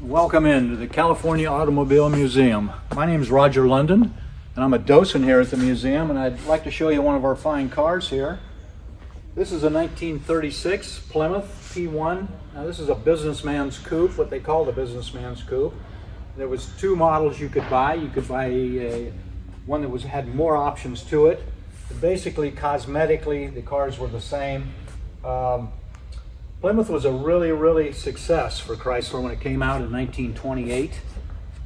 Welcome into the California Automobile Museum. My name is Roger London, and I'm a docent here at the museum, and I'd like to show you one of our fine cars here. This is a 1936 Plymouth P1. Now this is a businessman's coupe, what they call the businessman's coupe. There was two models you could buy. You could buy one that had more options to it. But basically, cosmetically, the cars were the same. Plymouth was a really success for Chrysler when it came out in 1928.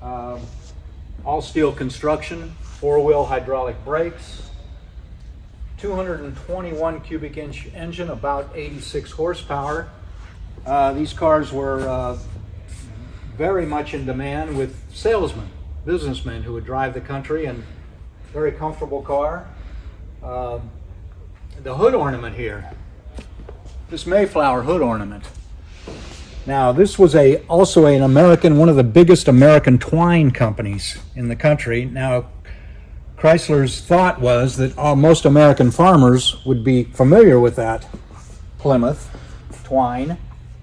All steel construction, four-wheel hydraulic brakes, 221 cubic inch engine, about 86 horsepower. These cars were very much in demand with salesmen, businessmen who would drive the country, and very comfortable car. The hood ornament here, this Mayflower hood ornament. Now this was also an American, one of the biggest American twine companies in the country. Now Chrysler's thought was that most American farmers would be familiar with that Plymouth twine,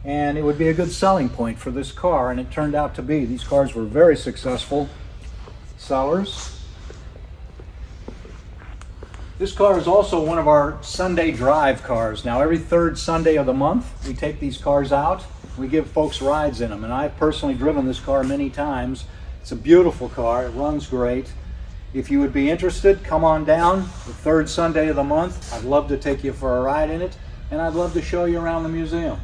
and it would be a good selling point for this car, and it turned out to be. These cars were very successful sellers. This car is also one of our Sunday drive cars. Now every third Sunday of the month we take these cars out. We give folks rides in them, and I've personally driven this car many times. It's a beautiful car. It runs great. If you would be interested, come on down the third Sunday of the month. I'd love to take you for a ride in it, and I'd love to show you around the museum.